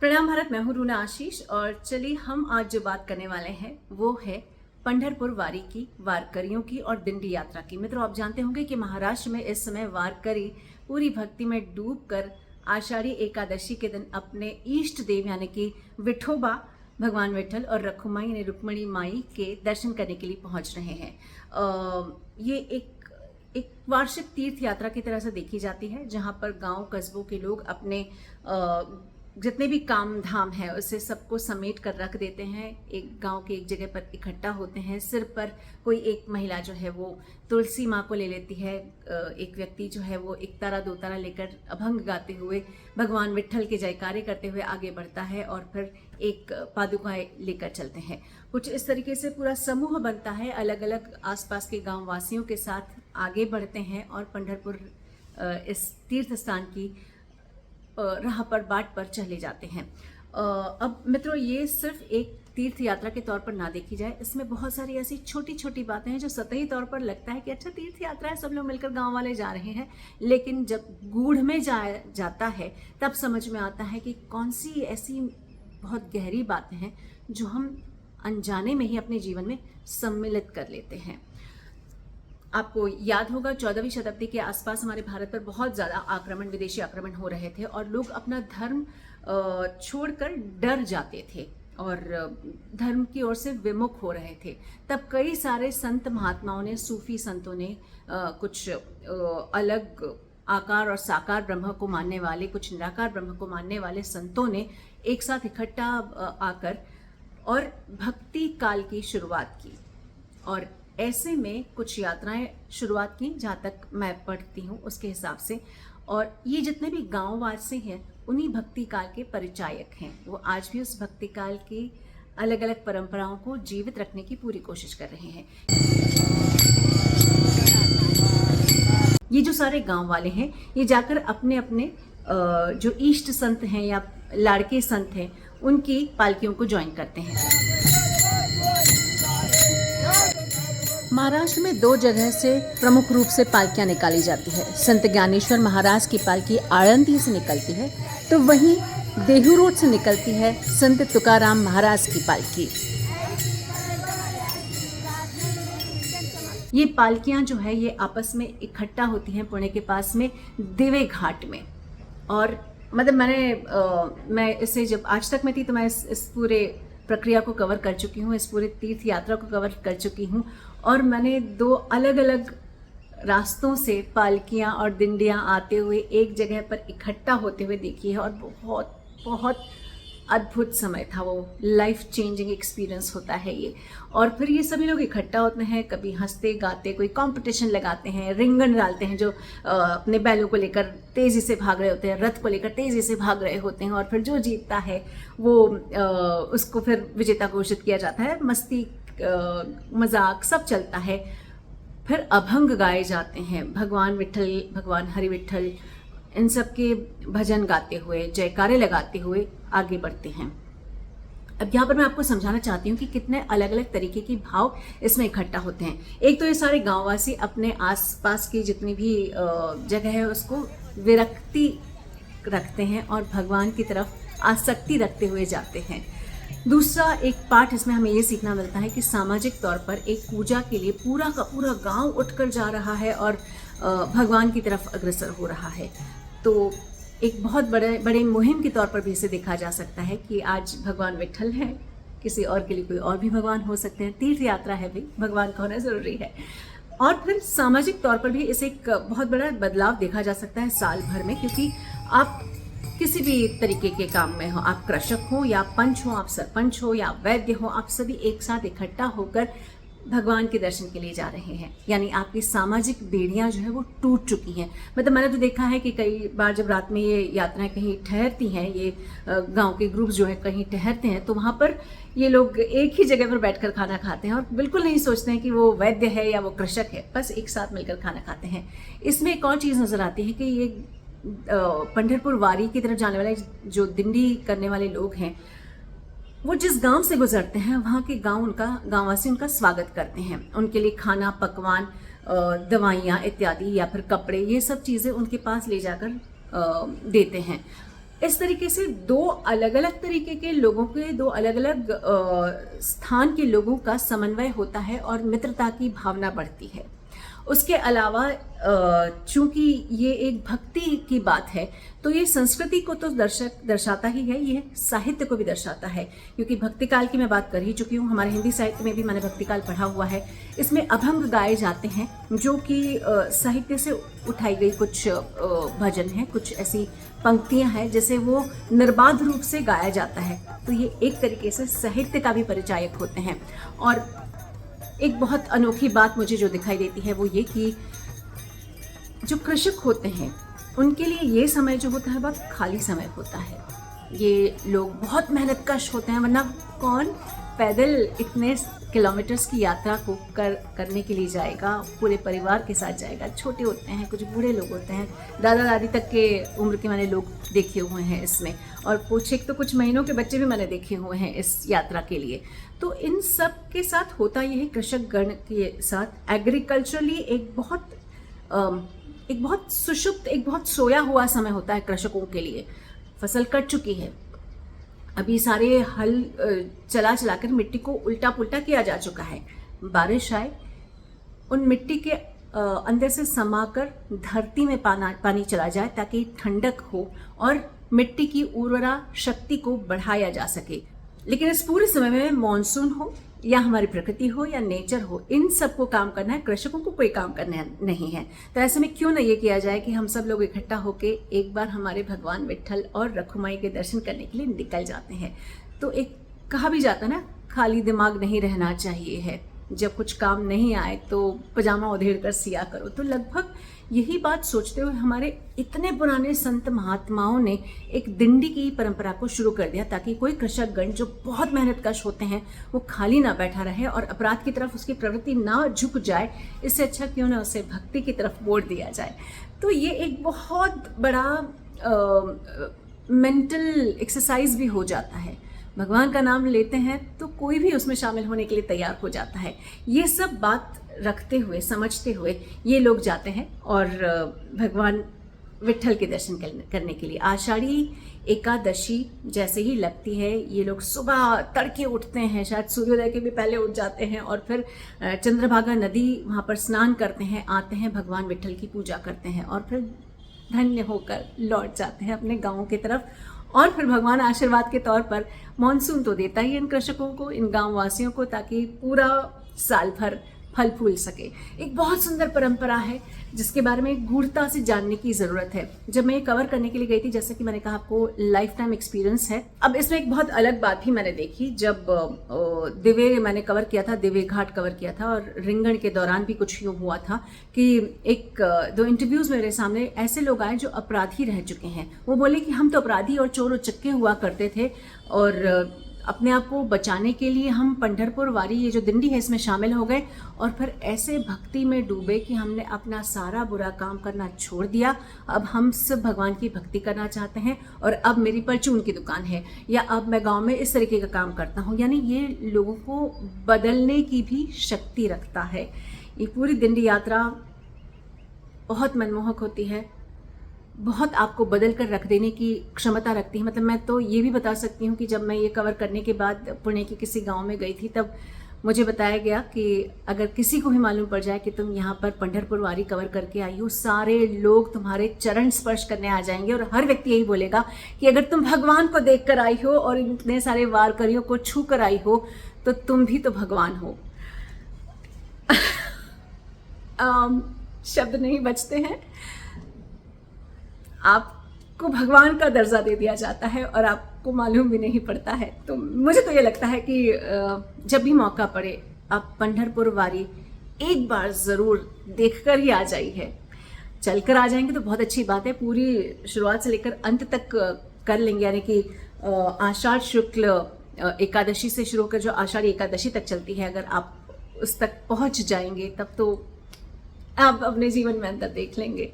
प्रणाम भारत। मैं हूं रूना आशीष और चलिए हम आज जो बात करने वाले हैं वो है पंढरपुर वारी की, वारकरियों की और दिंडी यात्रा की। मित्रों, आप जानते होंगे कि महाराष्ट्र में इस समय वारकरी पूरी भक्ति में डूबकर आषाढ़ी एकादशी के दिन अपने इष्ट देव यानी कि विठोबा भगवान विठल और रखुमाई यानी रुक्मणी माई के दर्शन करने के लिए पहुंच रहे हैं। ये एक वार्षिक तीर्थ यात्रा की तरह से देखी जाती है, जहां पर गांव कस्बों के लोग अपने जितने भी काम धाम है उसे सबको समेट कर रख देते हैं। एक गांव के एक जगह पर इकट्ठा होते हैं। सिर पर कोई एक महिला जो है वो तुलसी माँ को ले लेती है, एक व्यक्ति जो है वो एक तारा दो तारा लेकर अभंग गाते हुए भगवान विठल के जयकारे करते हुए आगे बढ़ता है और फिर एक पादुकाएं लेकर चलते हैं। कुछ इस तरीके से पूरा समूह बनता है, अलग अलग आसपास के गांव वासियों के साथ आगे बढ़ते हैं और पंढरपुर इस तीर्थ स्थान की राह पर बाट पर चले जाते हैं। अब मित्रों, ये सिर्फ एक तीर्थ यात्रा के तौर पर ना देखी जाए, इसमें बहुत सारी ऐसी छोटी छोटी बातें हैं जो सतही तौर पर लगता है कि अच्छा तीर्थ यात्रा है, सब लोग मिलकर गांव वाले जा रहे हैं, लेकिन जब गूढ़ में जाता है तब समझ में आता है कि कौन सी ऐसी बहुत गहरी बातें हैं जो हम अनजाने में ही अपने जीवन में सम्मिलित कर लेते हैं। आपको याद होगा 14वीं शताब्दी के आसपास हमारे भारत पर बहुत ज़्यादा विदेशी आक्रमण हो रहे थे और लोग अपना धर्म छोड़कर डर जाते थे और धर्म की ओर से विमुख हो रहे थे। तब कई सारे संत महात्माओं ने, सूफी संतों ने, कुछ अलग आकार और साकार ब्रह्म को मानने वाले, कुछ निराकार ब्रह्म को मानने वाले संतों ने एक साथ इकट्ठा आकर और भक्ति काल की शुरुआत की। और ऐसे में कुछ यात्राएं शुरुआत की, जहाँ तक मैं पढ़ती हूँ उसके हिसाब से। और ये जितने भी गांव वासी हैं उन्हीं भक्ति काल के परिचायक हैं। वो आज भी उस भक्ति काल की अलग अलग परंपराओं को जीवित रखने की पूरी कोशिश कर रहे हैं। ये जो सारे गांव वाले हैं ये जाकर अपने अपने जो इष्ट संत हैं या लाड़के संत हैं उनकी पालकियों को ज्वाइन करते हैं। महाराष्ट्र में दो जगह से प्रमुख रूप से पालकियां निकाली जाती है। संत ज्ञानेश्वर महाराज की पालकी आळंदी से निकलती है, तो वहीं देहू रोड से निकलती है संत तुकाराम महाराज की पालकी। ये पालकियां जो है ये आपस में इकट्ठा होती हैं पुणे के पास में दिवे घाट में। और मतलब मैं इसे जब आज तक मैं थी तो मैं इस पूरे प्रक्रिया को कवर कर चुकी हूँ, इस पूरे तीर्थ यात्रा को कवर कर चुकी हूँ और मैंने दो अलग अलग रास्तों से पालकियाँ और दिंडियाँ आते हुए एक जगह पर इकट्ठा होते हुए देखी है और बहुत बहुत अद्भुत समय था वो। लाइफ चेंजिंग एक्सपीरियंस होता है ये। और फिर ये सभी लोग इकट्ठा होते हैं, कभी हंसते गाते, कोई कंपटीशन लगाते हैं, रिंगन डालते हैं, जो अपने बैलों को लेकर तेज़ी से भाग रहे होते हैं, रथ को लेकर तेज़ी से भाग रहे होते हैं और फिर जो जीतता है वो उसको फिर विजेता घोषित किया जाता है। मस्ती मजाक सब चलता है। फिर अभंग गाए जाते हैं, भगवान विठल, भगवान हरि विठल, इन सब के भजन गाते हुए, जयकारे लगाते हुए आगे बढ़ते हैं। अब यहाँ पर मैं आपको समझाना चाहती हूँ कि कितने अलग अलग तरीके के भाव इसमें इकट्ठा होते हैं। एक तो ये सारे गांववासी अपने आसपास की जितनी भी जगह है उसको विरक्ति रखते हैं और भगवान की तरफ आसक्ति रखते हुए जाते हैं। दूसरा एक पाठ इसमें हमें ये सीखना मिलता है कि सामाजिक तौर पर एक पूजा के लिए पूरा का पूरा गांव उठकर जा रहा है और भगवान की तरफ अग्रसर हो रहा है। तो एक बहुत बड़े मुहिम के तौर पर भी इसे देखा जा सकता है कि आज भगवान विठल हैं, किसी और के लिए कोई और भी भगवान हो सकते हैं। तीर्थ यात्रा है भी, भगवान का होना जरूरी है। और फिर सामाजिक तौर पर भी इसे एक बहुत बड़ा बदलाव देखा जा सकता है साल भर में, क्योंकि आप किसी भी तरीके के काम में हो, आप कृषक हो या पंच हो, आप सरपंच हो या वैद्य हो, आप सभी एक साथ इकट्ठा होकर भगवान के दर्शन के लिए जा रहे हैं। यानी आपकी सामाजिक बेड़ियां जो है वो टूट चुकी हैं। मतलब मैंने तो देखा है कि कई बार जब रात में ये यात्राएं कहीं ठहरती हैं, ये गांव के ग्रुप्स जो है कहीं ठहरते हैं, तो वहाँ पर ये लोग एक ही जगह पर बैठकर खाना खाते हैं और बिल्कुल नहीं सोचते हैं कि वो वैद्य है या वो कृषक है, बस एक साथ मिलकर खाना खाते हैं। इसमें एक और चीज़ नज़र आती है कि ये पंढरपुर वारी की तरफ जाने वाले जो दिंडी करने वाले लोग हैं वो जिस गांव से गुजरते हैं वहाँ के गांववासी उनका स्वागत करते हैं। उनके लिए खाना, पकवान, दवाइयाँ इत्यादि या फिर कपड़े, ये सब चीज़ें उनके पास ले जाकर देते हैं। इस तरीके से दो अलग अलग तरीके के लोगों के, दो अलग अलग स्थान के लोगों का समन्वय होता है और मित्रता की भावना बढ़ती है। उसके अलावा चूंकि ये एक भक्ति की बात है तो ये संस्कृति को तो दर्शाता ही है, ये साहित्य को भी दर्शाता है, क्योंकि भक्ति काल की मैं बात कर ही चुकी हूँ। हमारे हिंदी साहित्य में भी मैंने भक्ति काल पढ़ा हुआ है। इसमें अभंग गाए जाते हैं जो कि साहित्य से उठाई गई कुछ भजन है, कुछ ऐसी पंक्तियां हैं जैसे वो निर्बाध रूप से गाया जाता है। तो ये एक तरीके से साहित्य का भी परिचायक होते हैं। और एक बहुत अनोखी बात मुझे जो दिखाई देती है वो ये कि जो कृषक होते हैं उनके लिए ये समय जो होता है बहुत खाली समय होता है। ये लोग बहुत मेहनतकश होते हैं, वरना कौन पैदल इतने किलोमीटर्स की यात्रा को करने के लिए जाएगा, पूरे परिवार के साथ जाएगा। छोटे होते हैं, कुछ बूढ़े लोग होते हैं, दादा दादी तक के उम्र के मैंने लोग देखे हुए हैं इसमें, और कुछ तो कुछ महीनों के बच्चे भी मैंने देखे हुए हैं इस यात्रा के लिए। तो इन सब के साथ होता यह है, कृषक गण के साथ एग्रीकल्चरली एक बहुत सुषुप्त, एक बहुत सोया हुआ समय होता है कृषकों के लिए। फसल कट चुकी है, अभी सारे हल चला चलाकर मिट्टी को उल्टा पुल्टा किया जा चुका है। बारिश आए, उन मिट्टी के अंदर से समाकर धरती में पानी चला जाए ताकि ठंडक हो और मिट्टी की उर्वरा शक्ति को बढ़ाया जा सके। लेकिन इस पूरे समय में मॉनसून हो या हमारी प्रकृति हो या नेचर हो, इन सबको काम करना है, कृषकों को कोई काम करना नहीं है। तो ऐसे में क्यों ना ये किया जाए कि हम सब लोग इकट्ठा होके एक बार हमारे भगवान विट्ठल और रखुमाई के दर्शन करने के लिए निकल जाते हैं। तो एक कहा भी जाता ना, खाली दिमाग नहीं रहना चाहिए है, जब कुछ काम नहीं आए तो पजामा उधेड़ कर सिया करो। तो लगभग यही बात सोचते हुए हमारे इतने पुराने संत महात्माओं ने एक दिंडी की परंपरा को शुरू कर दिया, ताकि कोई कृषक गण जो बहुत मेहनतकश होते हैं वो खाली ना बैठा रहे और अपराध की तरफ उसकी प्रवृत्ति ना झुक जाए। इससे अच्छा क्यों ना उसे भक्ति की तरफ मोड़ दिया जाए। तो ये एक बहुत बड़ा मेंटल एक्सरसाइज भी हो जाता है। भगवान का नाम लेते हैं तो कोई भी उसमें शामिल होने के लिए तैयार हो जाता है। ये सब बात रखते हुए, समझते हुए ये लोग जाते हैं और भगवान विट्ठल के दर्शन करने के लिए। आषाढ़ी एकादशी जैसे ही लगती है, ये लोग सुबह तड़के उठते हैं, शायद सूर्योदय के भी पहले उठ जाते हैं, और फिर चंद्रभागा नदी वहाँ पर स्नान करते हैं, आते हैं, भगवान विट्ठल की पूजा करते हैं और फिर धन्य होकर लौट जाते हैं अपने गाँव की तरफ। और फिर भगवान आशीर्वाद के तौर पर मॉनसून तो देता ही इन कृषकों को, इन गांव वासियों को, ताकि पूरा साल भर फल फूल सके। एक बहुत सुंदर परंपरा है जिसके बारे में गूढ़ता से जानने की ज़रूरत है। जब मैं ये कवर करने के लिए गई थी, जैसे कि मैंने कहा आपको लाइफ टाइम एक्सपीरियंस है। अब इसमें एक बहुत अलग बात भी मैंने देखी, जब दिवे मैंने कवर किया था, दिवे घाट कवर किया था, और रिंगण के दौरान भी कुछ यूँ हुआ था कि एक दो इंटरव्यूज़ मेरे सामने ऐसे लोग आए जो अपराधी रह चुके हैं। वो बोले कि हम तो अपराधी और चोर उचक्के हुआ करते थे, और अपने आप को बचाने के लिए हम पंढरपुर वारी, ये जो दिंडी है, इसमें शामिल हो गए और फिर ऐसे भक्ति में डूबे कि हमने अपना सारा बुरा काम करना छोड़ दिया। अब हम सब भगवान की भक्ति करना चाहते हैं और अब मेरी परचून की दुकान है, या अब मैं गांव में इस तरीके का काम करता हूँ। यानी ये लोगों को बदलने की भी शक्ति रखता है। ये पूरी दिंडी यात्रा बहुत मनमोहक होती है, बहुत आपको बदल कर रख देने की क्षमता रखती है। मतलब मैं तो ये भी बता सकती हूँ कि जब मैं ये कवर करने के बाद पुणे के किसी गांव में गई थी, तब मुझे बताया गया कि अगर किसी को भी मालूम पड़ जाए कि तुम यहाँ पर पंढरपुर वारी कवर करके आई हो, सारे लोग तुम्हारे चरण स्पर्श करने आ जाएंगे और हर व्यक्ति यही बोलेगा कि अगर तुम भगवान को देख कर आई हो और इतने सारे वारकरियों को छू कर आई हो तो तुम भी तो भगवान हो। शब्द नहीं बचते हैं, आपको भगवान का दर्जा दे दिया जाता है और आपको मालूम भी नहीं पड़ता है। तो मुझे तो ये लगता है कि जब भी मौका पड़े आप पंढरपुर वारी एक बार ज़रूर देखकर ही आ जाइए। चलकर आ जाएंगे तो बहुत अच्छी बात है, पूरी शुरुआत से लेकर अंत तक कर लेंगे। यानी कि आषाढ़ शुक्ल एकादशी से शुरू होकर जो आषाढ़ी एकादशी तक चलती है, अगर आप उस तक पहुंच जाएंगे तब तो आप अपने जीवन में अंतर देख लेंगे।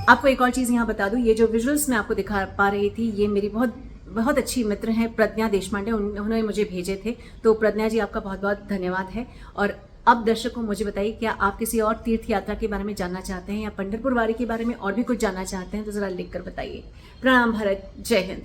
आपको एक और चीज़ यहाँ बता दूँ, ये जो विजुअल्स मैं आपको दिखा पा रही थी, ये मेरी बहुत अच्छी मित्र हैं प्रज्ञा देशपांडे, उन्होंने मुझे भेजे थे। तो प्रज्ञा जी, आपका बहुत बहुत धन्यवाद है। और अब दर्शकों मुझे बताइए, क्या आप किसी और तीर्थ यात्रा के बारे में जानना चाहते हैं या पंढरपुर वारी के बारे में और भी कुछ जानना चाहते हैं तो ज़रा लिख कर बताइए। प्रणाम भारत, जय हिंद।